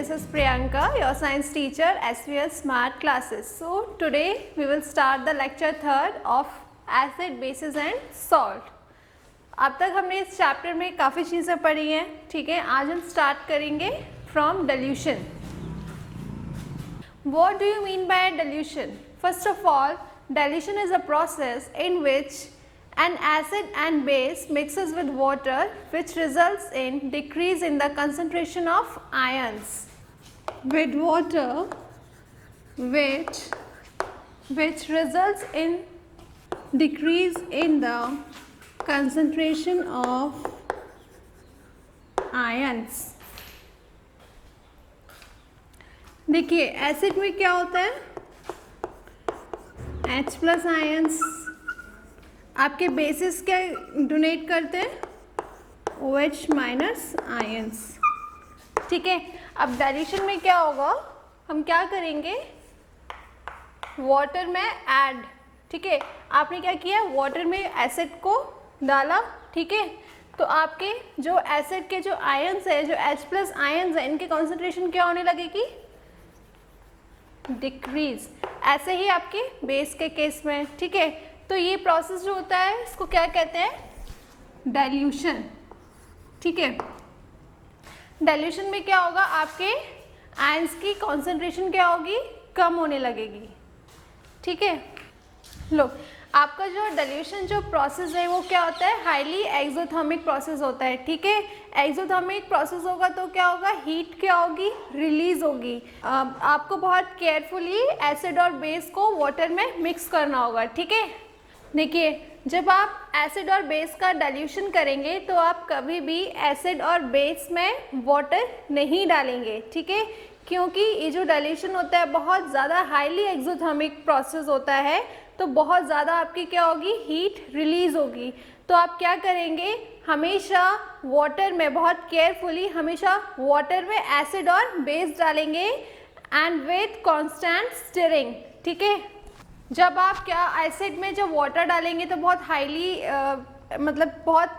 this is Priyanka, your science teacher, SVS Smart Classes. So today we will start the lecture third of acid, bases and salt. अब तक हमने इस chapter में काफ़ी चीज़ें पढ़ी हैं, ठीक है. आज हम स्टार्ट करेंगे from dilution. What do you mean by dilution? First of all, dilution is a process in which an acid and base mixes with water, which results in decrease in the concentration of ions. With water, which results in decrease in the concentration of ions. देखिए acid में क्या होता है, H plus ions. आपके basis क्या donate करते हैं, OH minus ions. ठीक है. अब डाइल्यूशन में क्या होगा, हम क्या करेंगे, वाटर में ऐड. ठीक है. आपने क्या किया, वाटर में एसिड को डाला. ठीक है. तो आपके जो एसिड के जो आयंस है, जो H प्लस आयंस है, इनकी कॉन्सेंट्रेशन क्या होने लगेगी, डिक्रीज. ऐसे ही आपके बेस के केस में. ठीक है. तो ये प्रोसेस जो होता है इसको क्या कहते हैं, डाइल्यूशन. ठीक है. डाइल्यूशन में क्या होगा, आपके आयंस की कॉन्सेंट्रेशन क्या होगी, कम होने लगेगी. ठीक है. लो, आपका जो डाइल्यूशन जो प्रोसेस है वो क्या होता है, हाईली एक्सोथर्मिक प्रोसेस होता है. ठीक है. एक्सोथर्मिक प्रोसेस होगा तो क्या होगा, हीट क्या होगी, रिलीज होगी. आपको बहुत केयरफुली एसिड और बेस को वाटर में मिक्स करना होगा. ठीक है. देखिए, जब आप एसिड और बेस का डाइल्यूशन करेंगे तो आप कभी भी एसिड और बेस में वाटर नहीं डालेंगे. ठीक है. क्योंकि ये जो डाइल्यूशन होता है बहुत ज़्यादा हाईली एक्सोथर्मिक प्रोसेस होता है, तो बहुत ज़्यादा आपकी क्या होगी, हीट रिलीज होगी. तो आप क्या करेंगे, हमेशा वाटर में बहुत केयरफुली हमेशा वाटर में एसिड और बेस डालेंगे एंड विथ कांस्टेंट स्टिरिंग. ठीक है. जब आप क्या एसिड में जब वाटर डालेंगे तो बहुत हाईली मतलब बहुत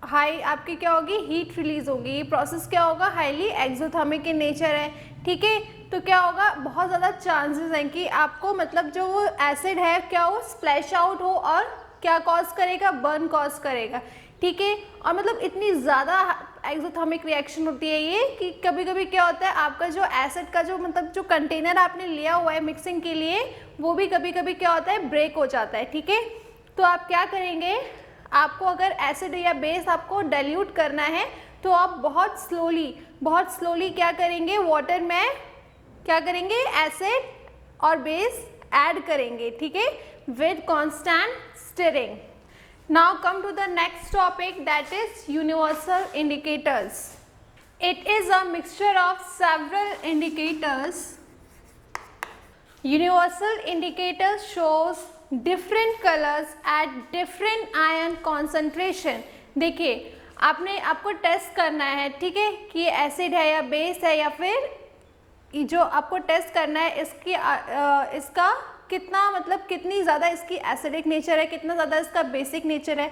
हाई आपकी क्या होगी, हीट रिलीज होगी. ये प्रोसेस क्या होगा, हाईली एक्सोथर्मिक इन नेचर है. ठीक है. तो क्या होगा, बहुत ज़्यादा चांसेस हैं कि आपको मतलब जो वो एसिड है क्या वो स्प्लैश आउट हो और क्या कॉज करेगा, बर्न कॉज करेगा. ठीक है. और मतलब इतनी ज़्यादा एक्सोथर्मिक रिएक्शन होती है ये कि कभी कभी क्या होता है, आपका जो एसिड का जो मतलब जो कंटेनर आपने लिया हुआ है मिक्सिंग के लिए, वो भी कभी कभी क्या होता है, ब्रेक हो जाता है. ठीक है. तो आप क्या करेंगे, आपको अगर एसिड या बेस आपको डाइल्यूट करना है तो आप बहुत स्लोली क्या करेंगे, वाटर में क्या करेंगे, एसिड और बेस ऐड करेंगे. ठीक है. With constant stirring. Now come to the next topic, that is universal indicators. It is a mixture of several indicators. Universal indicators shows different colors at different ion concentration. देखिए, आपको test करना है. ठीक है. कि ये एसिड है या बेस है, या फिर जो आपको टेस्ट करना है इसका कितना मतलब कितनी ज़्यादा इसकी एसिडिक नेचर है, कितना ज़्यादा इसका बेसिक नेचर है.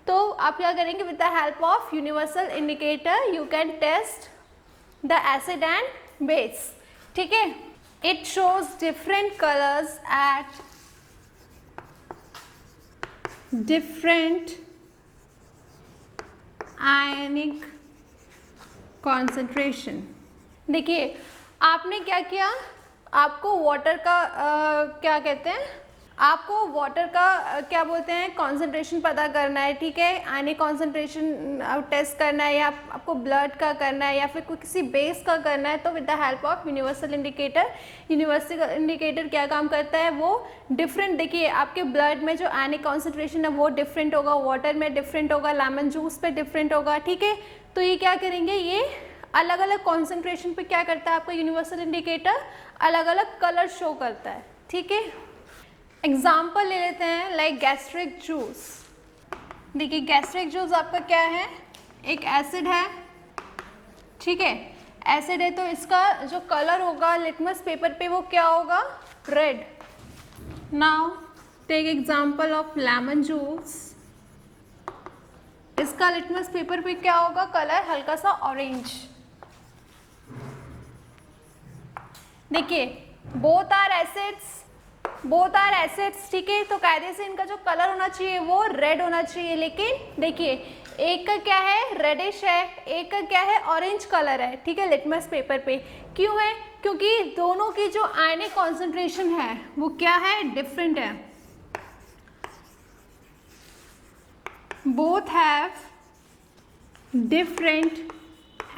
तो आप क्या करेंगे, with the help of universal indicator you can test the acid and base. ठीक है. It shows different colours at different ionic concentration. देखिए, आपने क्या किया, आपको वाटर का क्या कहते हैं, आपको वाटर का क्या बोलते हैं, कॉन्सेंट्रेशन पता करना है. ठीक है. आयनिक कॉन्सेंट्रेशन टेस्ट करना है, या आपको ब्लड का करना है, या फिर कोई किसी बेस का करना है. तो with the help of universal indicator, universal indicator क्या काम करता है, वो डिफरेंट. देखिए, आपके ब्लड में जो आयनिक कॉन्सेंट्रेशन है वो डिफरेंट होगा, वाटर में डिफरेंट होगा, लेमन जूस पे डिफरेंट होगा. ठीक है. तो ये क्या करेंगे, ये अलग अलग कॉन्सेंट्रेशन पे क्या करता है, आपका यूनिवर्सल इंडिकेटर अलग अलग कलर शो करता है. ठीक है. एग्जाम्पल ले लेते हैं, लाइक गैस्ट्रिक जूस. देखिए, गैस्ट्रिक जूस आपका क्या है, एक एसिड है. ठीक है. एसिड है तो इसका जो कलर होगा लिटमस पेपर पे वो क्या होगा, red. Now take example of lemon juice. इसका लिटमस पेपर पे क्या होगा, कलर हल्का सा ऑरेंज. देखिए बोथ आर एसिड्स, ठीक है, तो कायदे से इनका जो कलर होना चाहिए वो रेड होना चाहिए, लेकिन देखिए एक का क्या है, रेडिश है, एक का क्या है, ऑरेंज कलर है, ठीक है, लिटमस पेपर पे। क्यों है? क्योंकि दोनों की जो आयनिक कॉन्सेंट्रेशन है वो क्या है, डिफरेंट है। Both have different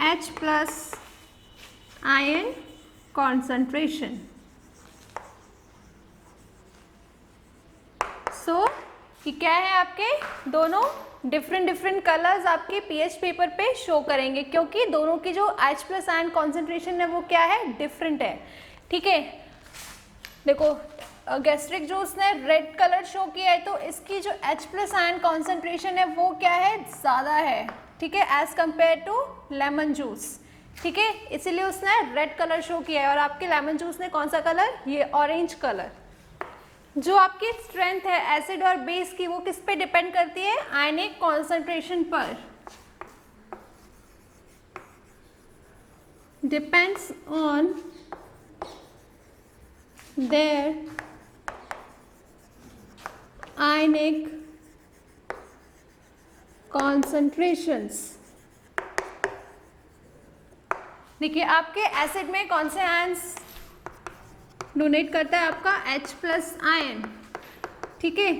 H+ ion concentration. So ये क्या है, आपके दोनों डिफरेंट कलर्स आपके पीएच पेपर पे शो करेंगे, क्योंकि दोनों की जो H+ आयन कॉन्सेंट्रेशन है वो क्या है, डिफरेंट है, ठीक है। देखो गैस्ट्रिक जूस ने रेड कलर शो किया है, तो इसकी जो H+ आयन कॉन्सेंट्रेशन है वो क्या है, ज़्यादा है, ठीक है, as compare to lemon juice, ठीक है, इसीलिए उसने रेड कलर शो किया है। और आपके लेमन जूस ने कौन सा कलर, ये ऑरेंज कलर। जो आपकी स्ट्रेंथ है एसिड और बेस की वो किस पे डिपेंड करती है, आयनिक कॉन्सेंट्रेशन पर, depends on their ionic concentrations. देखिए आपके एसिड में कौन से आयंस डोनेट करता है, आपका H+ आयन, ठीक है।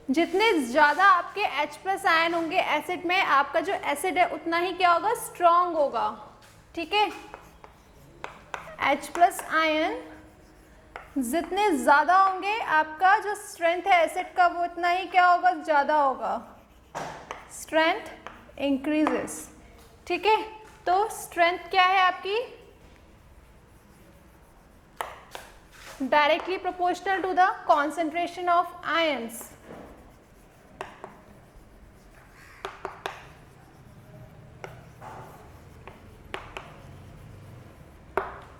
जितने ज़्यादा आपके H+ आयन होंगे एसिड में, आपका जो एसिड है उतना ही क्या होगा, स्ट्रॉन्ग होगा, ठीक है। H+ आयन जितने ज़्यादा होंगे, आपका जो स्ट्रेंथ है एसिड का वो उतना ही क्या होगा, ज़्यादा होगा, स्ट्रेंथ इंक्रीजेस, ठीक है। तो स्ट्रेंथ क्या है आपकी, directly proportional to the concentration of ions.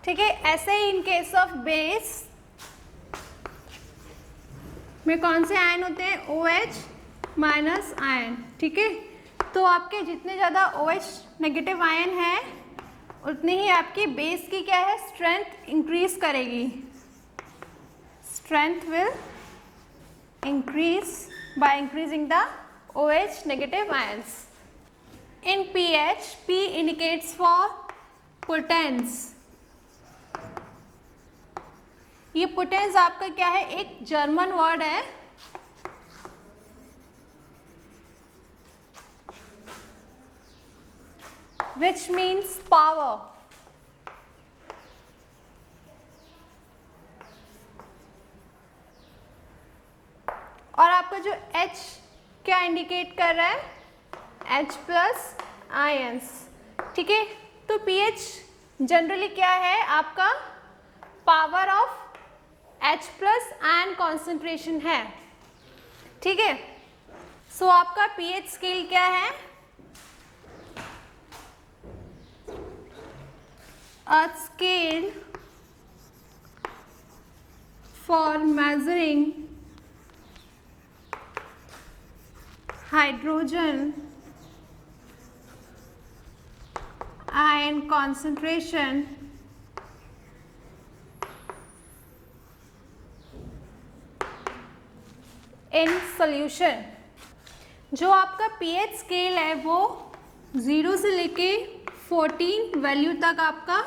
ठीक है, ऐसे ही इन केस ऑफ बेस में कौन से आयन होते हैं, OH- आयन, ठीक है। तो आपके जितने ज़्यादा OH नेगेटिव आयन है उतनी ही आपकी बेस की क्या है, स्ट्रेंथ इंक्रीज करेगी। Strength will increase by increasing the OH negative ions. In pH, P indicates for potence। ये पोटेंस आपका क्या है, एक जर्मन वर्ड है, विच मीन्स पावर। और आपका जो H क्या इंडिकेट कर रहा है, H+ आयंस, ठीक है। तो pH जनरली क्या है, आपका power of H+ ion concentration है, ठीक है। सो आपका pH स्केल क्या है, a scale for measuring hydrogen ion concentration in solution। जो आपका pH स्केल है वो 0 से लेके 14 वैल्यू तक आपका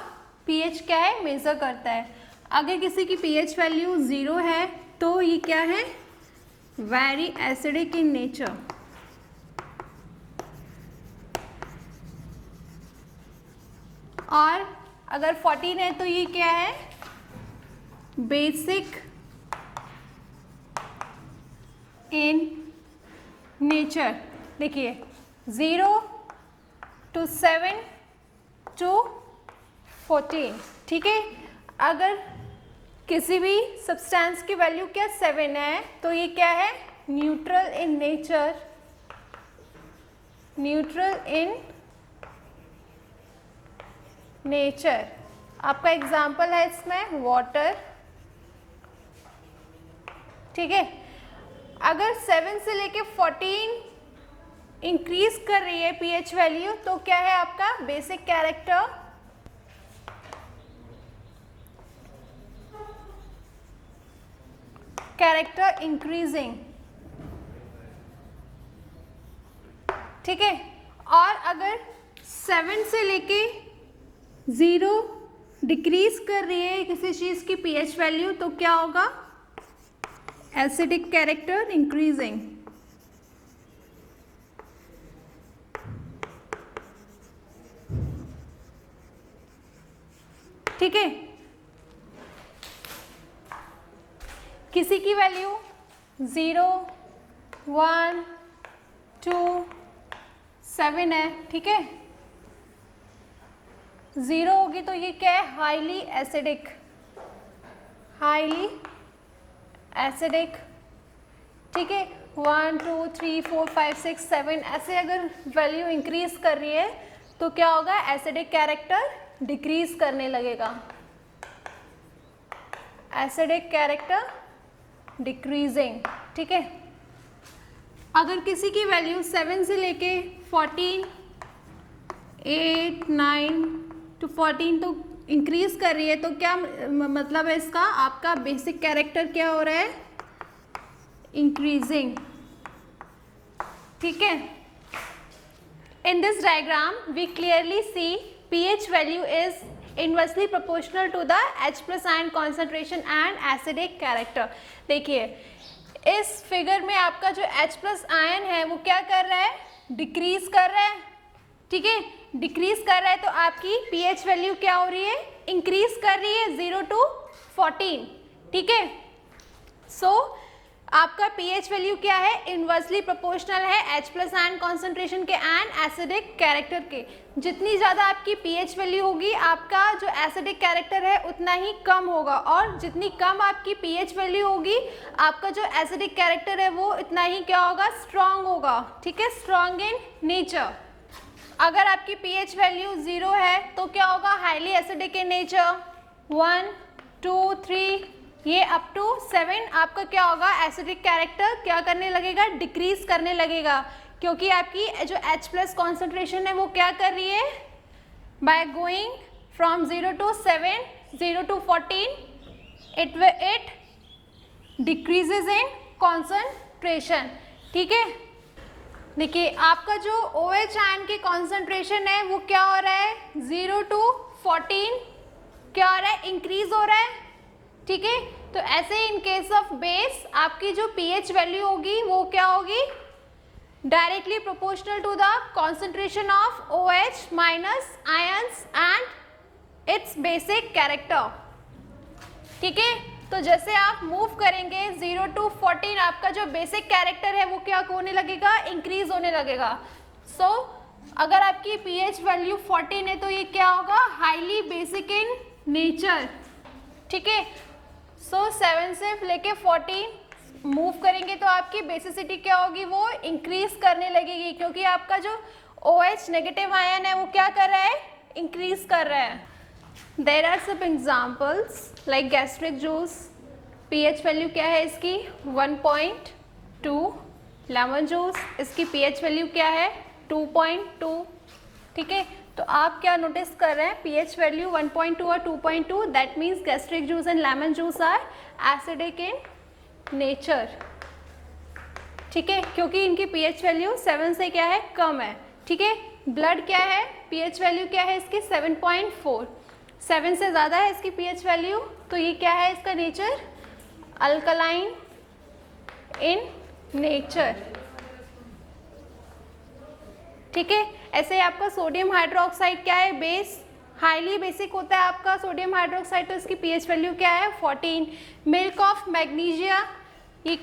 pH क्या है, मेजर करता है। अगर किसी की pH वैल्यू 0 है तो ये क्या है, वेरी एसिडिक इन नेचर। और अगर 14 है तो ये क्या है, बेसिक इन नेचर। देखिए 0 to 7 to 14, ठीक है। अगर किसी भी सब्सटेंस की वैल्यू क्या 7 है तो ये क्या है, neutral in nature, neutral in nature. आपका एग्जाम्पल है इसमें वाटर, ठीक है। अगर 7 से लेके 14 इंक्रीज कर रही है pH वैल्यू तो क्या है आपका बेसिक कैरेक्टर, कैरेक्टर इंक्रीजिंग, ठीक है। और अगर 7 से लेके 0 डिक्रीज कर रही है किसी चीज़ की pH वैल्यू, तो क्या होगा? एसिडिक कैरेक्टर इंक्रीजिंग, ठीक है। किसी की वैल्यू 0, 1, 2, 7 है, ठीक है। 0 होगी तो ये क्या है? हाईली एसिडिक, हाईली एसिडिक, ठीक है। 1, 2, 3, 4, 5, 6, 7 ऐसे अगर वैल्यू इंक्रीज कर रही है तो क्या होगा? एसिडिक कैरेक्टर डिक्रीज करने लगेगा, एसिडिक कैरेक्टर डिक्रीजिंग, ठीक है। अगर किसी की वैल्यू 7 से लेके 14, 8, 9 to 14 तो इंक्रीज कर रही है, तो क्या मतलब है इसका? आपका बेसिक कैरेक्टर क्या हो रहा है? इंक्रीजिंग, ठीक है। In this diagram we clearly see pH value is inversely proportional to the H+ ion concentration and acidic character. देखिए इस फिगर में आपका जो H+ आयन है वो क्या कर रहा है? डिक्रीज कर रहा है, ठीक है। डिक्रीज कर रहा है तो आपकी pH वैल्यू क्या हो रही है? इंक्रीज कर रही है 0 to 14, ठीक है। सो आपका pH वैल्यू क्या है? इनवर्सली प्रोपोर्शनल है H+ आयन कॉन्सेंट्रेशन के एंड एसिडिक कैरेक्टर के। जितनी ज़्यादा आपकी pH वैल्यू होगी आपका जो एसिडिक कैरेक्टर है उतना ही कम होगा, और जितनी कम आपकी pH वैल्यू होगी आपका जो एसिडिक कैरेक्टर है वो इतना ही क्या होगा? स्ट्रॉन्ग होगा, ठीक है, स्ट्रॉन्ग इन नेचर। अगर आपकी pH वैल्यू 0 है तो क्या होगा? Highly acidic in nature. 1, 2, 3 ये अप टू 7 आपका क्या होगा? एसिडिक कैरेक्टर क्या करने लगेगा? डिक्रीज करने लगेगा, क्योंकि आपकी जो H+ कॉन्सेंट्रेशन है वो क्या कर रही है? By going from 0 to 7, 0 to 14 it decreases in concentration, ठीक है। देखिए आपका जो OH आयन के कॉन्सेंट्रेशन है वो क्या हो रहा है? 0 to 14 क्या हो रहा है? इंक्रीज हो रहा है, ठीक है। तो ऐसे इन केस ऑफ बेस आपकी जो pH वैल्यू होगी वो क्या होगी? Directly proportional to the concentration of OH minus ions and its basic character, ठीक है। तो जैसे आप मूव करेंगे 0 to 14 आपका जो बेसिक कैरेक्टर है वो क्या होने लगेगा? इंक्रीज होने लगेगा। सो अगर आपकी pH वैल्यू 14 है तो ये क्या होगा? हाईली बेसिक इन नेचर, ठीक है। सो 7 से लेके 14 मूव करेंगे तो आपकी बेसिसिटी क्या होगी? वो इंक्रीज करने लगेगी, क्योंकि आपका जो OH नेगेटिव आयन है वो क्या कर रहा है? इंक्रीज कर रहा है। There are some examples like gastric juice, pH value क्या है इसकी? 1.2। लेमन जूस, इसकी pH वैल्यू क्या है? 2.2, ठीक है। तो आप क्या नोटिस कर रहे हैं? pH वैल्यू 1.2 और 2.2, that means gastric juice and lemon juice are acidic in nature, ठीक है, क्योंकि इनकी pH वैल्यू 7 से क्या है? कम है, ठीक है। ब्लड क्या है? pH वैल्यू क्या है इसकी? 7.4। 7 से ज़्यादा है इसकी pH वैल्यू, तो ये क्या है इसका नेचर? अल्कलाइन इन नेचर, ठीक है। ऐसे ही आपका सोडियम हाइड्रोक्साइड क्या है? बेस, हाईली बेसिक होता है आपका सोडियम हाइड्रोक्साइड, तो इसकी pH वैल्यू क्या है? 14। मिल्क ऑफ मैग्नीशिया, ये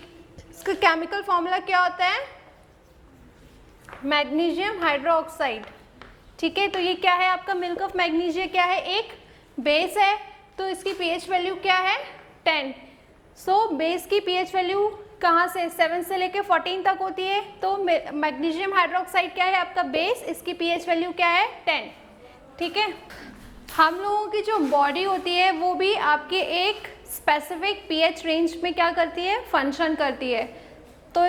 इसका केमिकल फॉर्मूला क्या होता है? मैग्नीशियम हाइड्रोक्साइड, ठीक है। तो ये क्या है आपका? मिल्क ऑफ मैग्नीशिया क्या है? एक बेस है, तो इसकी pH वैल्यू क्या है? 10। सो बेस की pH वैल्यू कहाँ से? 7 से लेके 14 तक होती है, तो मैग्नीशियम हाइड्रोक्साइड क्या है आपका? बेस, इसकी pH वैल्यू क्या है? 10, ठीक है। हम लोगों की जो बॉडी होती है वो भी आपके एक स्पेसिफिक pH रेंज में क्या करती है? फंक्शन करती है। तो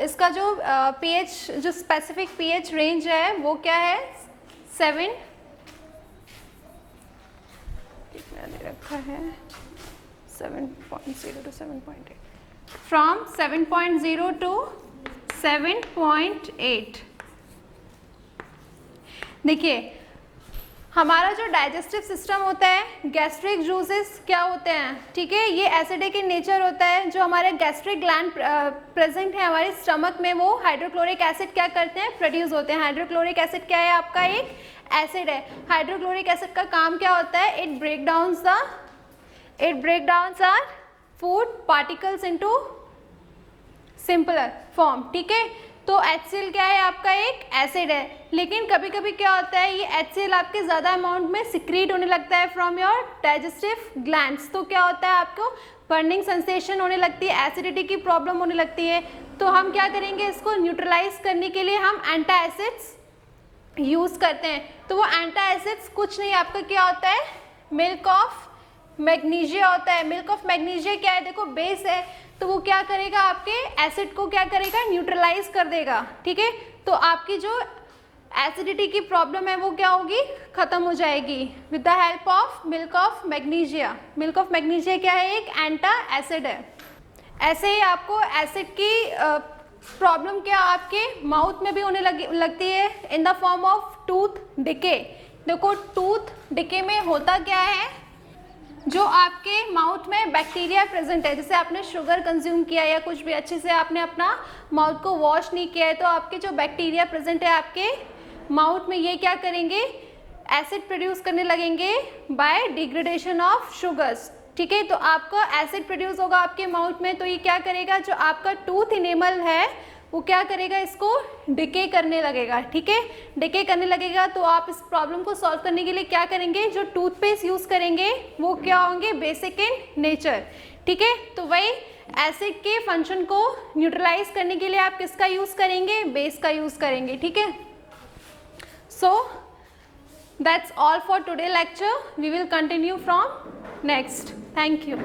इसका जो pH, जो स्पेसिफिक pH रेंज है वो क्या है? 7, कितना दे रखा है? 7.0 to 7.8, from 7.0 to 7.8। देखिए हमारा जो डाइजेस्टिव सिस्टम होता है, गैस्ट्रिक जूसेस क्या होते हैं, ठीक है, ये एसिडिक इन नेचर होता है। जो हमारे गैस्ट्रिक ग्लैंड प्रेजेंट है हमारे स्टमक में, वो हाइड्रोक्लोरिक एसिड क्या करते हैं, प्रोड्यूस होते हैं। हाइड्रोक्लोरिक एसिड क्या है, आपका एक एसिड है। हाइड्रोक्लोरिक एसिड का काम क्या होता है, it break downs our food particles into simpler form, ठीक है। तो HCl क्या है, आपका एक एसिड है। लेकिन कभी कभी क्या होता है, ये HCl आपके ज़्यादा अमाउंट में सिक्रीट होने लगता है फ्रॉम योर डाइजेस्टिव ग्लैंड्स। तो क्या होता है, आपको बर्निंग सेंसेशन होने लगती है, एसिडिटी की प्रॉब्लम होने लगती है। तो हम क्या करेंगे, इसको न्यूट्रलाइज करने के लिए हम एंटासिड्स यूज़ करते हैं। तो वो एंटासिड्स कुछ नहीं, आपका क्या होता है, मिल्क ऑफ मैग्नीशिया होता है। मिल्क ऑफ मैग्नीशिया क्या है, देखो बेस है, तो वो क्या करेगा, आपके एसिड को क्या करेगा, न्यूट्रलाइज कर देगा, ठीक है। तो आपकी जो एसिडिटी की प्रॉब्लम है वो क्या होगी, खत्म हो जाएगी with the help of milk of magnesia. Milk of magnesia क्या है, एक एंटा एसिड है। ऐसे ही आपको एसिड की प्रॉब्लम क्या आपके माउथ में भी होने लगती है in the form of tooth decay. देखो टूथ डिके में होता क्या है, जो आपके माउथ में बैक्टीरिया प्रेजेंट है, जैसे आपने शुगर कंज्यूम किया या कुछ भी अच्छे से आपने अपना माउथ को वॉश नहीं किया है, तो आपके जो बैक्टीरिया प्रेजेंट है आपके माउथ में, ये क्या करेंगे, एसिड प्रोड्यूस करने लगेंगे बाय डिग्रेडेशन ऑफ शुगर्स, ठीक है। तो आपका एसिड प्रोड्यूस होगा आपके माउथ में, तो ये क्या करेगा, जो आपका टूथ इनेमल है वो क्या करेगा, इसको डिके करने लगेगा, ठीक है। डिके करने लगेगा तो आप इस प्रॉब्लम को सॉल्व करने के लिए क्या करेंगे, जो टूथपेस्ट यूज़ करेंगे वो क्या होंगे, बेसिक इन नेचर, ठीक है। तो वही एसिड के फंक्शन को न्यूट्रलाइज करने के लिए आप किसका यूज़ करेंगे, बेस का यूज़ करेंगे, ठीक है। So that's all for today lecture, we will continue from next. Thank you.